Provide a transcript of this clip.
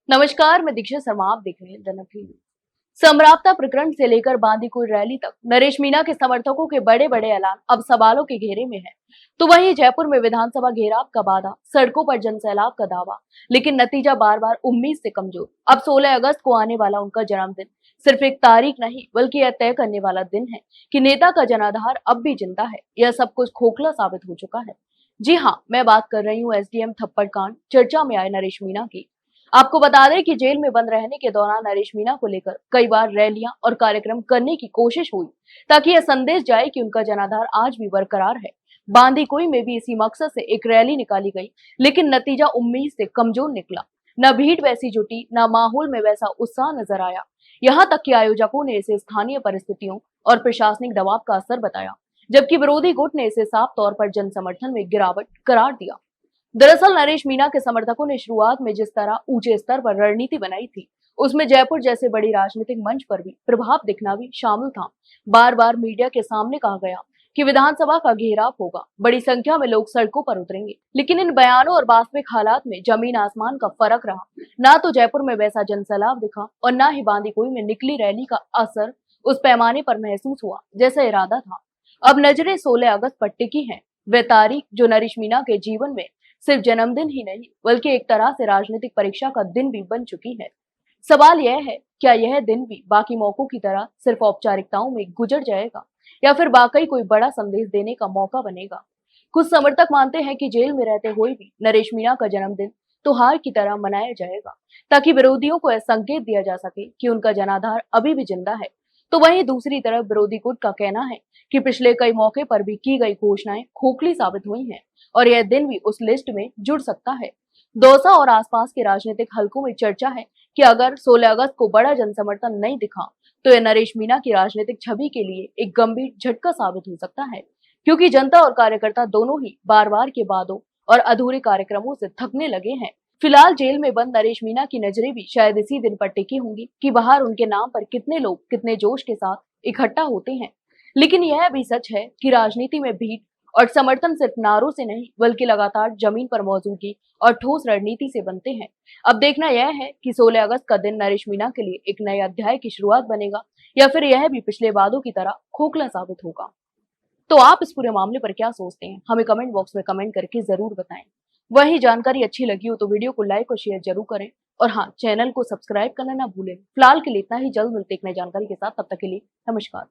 नमस्कार, मैं दीक्षा शर्मा। आप देख रहे हैं द नकली न्यूज। समराप्ता प्रकरण से लेकर बांदीकुई रैली तक नरेश मीणा के समर्थकों के बड़े बड़े ऐलान अब सवालों के घेरे में है। तो वहीं जयपुर में विधानसभा घेराव का वादा, सड़कों पर जनसैलाब का दावा, लेकिन नतीजा बार बार उम्मीद से कमजोर। अब 16 अगस्त को आने वाला उनका जन्मदिन सिर्फ एक तारीख नहीं बल्कि यह तय करने वाला दिन है कि नेता का जनाधार अब भी जिंदा है। यह सब कुछ खोखला साबित हो चुका है। जी हाँ, मैं बात कर रही हूँ एसडीएम थप्पड़ कांड चर्चा में आए नरेश मीणा की। आपको बता दें कि जेल में बंद रहने के दौरान नरेश मीणा को लेकर कई बार रैलियां और कार्यक्रम करने की कोशिश हुई ताकि यह संदेश जाए कि उनका जनाधार आज भी बरकरार है। बांदीकुई में भी इसी मकसद से एक रैली निकाली गई, लेकिन नतीजा उम्मीद से कमजोर निकला। न भीड़ वैसी जुटी, न माहौल में वैसा उत्साह नजर आया। यहाँ तक कि आयोजकों ने इसे स्थानीय परिस्थितियों और प्रशासनिक दबाव का असर बताया, जबकि विरोधी गुट ने इसे साफ तौर पर जन समर्थन में गिरावट करार दिया। दरअसल नरेश मीणा के समर्थकों ने शुरुआत में जिस तरह ऊंचे स्तर पर रणनीति बनाई थी, उसमें जयपुर जैसे बड़ी राजनीतिक मंच पर भी प्रभाव दिखना भी शामिल था। बार बार मीडिया के सामने कहा गया कि विधानसभा का घेराव होगा, बड़ी संख्या में लोग सड़कों पर उतरेंगे, लेकिन इन बयानों और वास्तविक हालात में जमीन आसमान का फर्क रहा। ना तो जयपुर में वैसा जनसैलाब दिखा और न ही बांदीकुई में निकली रैली का असर उस पैमाने पर महसूस हुआ जैसा इरादा था। अब नजरें 16 अगस्त पर टिकी हैं, वे तारीख जो नरेश मीणा के जीवन में सिर्फ जन्मदिन ही नहीं बल्कि एक तरह से राजनीतिक परीक्षा का दिन भी बन चुकी है। सवाल यह है, क्या यह दिन भी बाकी मौकों की तरह सिर्फ औपचारिकताओं में गुजर जाएगा या फिर वाकई कोई बड़ा संदेश देने का मौका बनेगा? कुछ समर्थक मानते हैं कि जेल में रहते हुए भी नरेश मीणा का जन्मदिन त्योहार की तरह मनाया जाएगा, ताकि विरोधियों को यह संकेत दिया जा सके कि उनका जनाधार अभी भी जिंदा है। तो वहीं दूसरी तरफ विरोधी गुट का कहना है कि पिछले कई मौके पर भी की गई घोषणाएं खोखली साबित हुई हैं और यह दिन भी उस लिस्ट में जुड़ सकता है। दौसा और आसपास के राजनीतिक हलकों में चर्चा है कि अगर 16 अगस्त को बड़ा जनसमर्थन नहीं दिखा, तो यह नरेश मीणा की राजनीतिक छवि के लिए एक गंभीर झटका साबित हो सकता है, क्योंकि जनता और कार्यकर्ता दोनों ही बार बार के वादों और अधूरे कार्यक्रमों से थकने लगे हैं। फिलहाल जेल में बंद नरेश मीणा की नजरें भी शायद इसी दिन पर टिकी होंगी कि बाहर उनके नाम पर कितने लोग कितने जोश के साथ इकट्ठा होते हैं। लेकिन यह भी सच है कि राजनीति में भीड़ और समर्थन सिर्फ नारों से नहीं बल्कि लगातार जमीन पर मौजूदगी और ठोस रणनीति से बनते हैं। अब देखना यह है कि 16 अगस्त का दिन नरेश मीणा के लिए एक नए अध्याय की शुरुआत बनेगा या फिर यह भी पिछले वादों की तरह खोखला साबित होगा। तो आप इस पूरे मामले पर क्या सोचते हैं, हमें कमेंट बॉक्स में कमेंट करके जरूर बताएं। वही जानकारी अच्छी लगी हो तो वीडियो को लाइक और शेयर जरूर करें, और हाँ, चैनल को सब्सक्राइब करना ना भूलें। फिलहाल के लिए इतना ही, जल्द मिलते एक नई जानकारी के साथ, तब तक के लिए नमस्कार।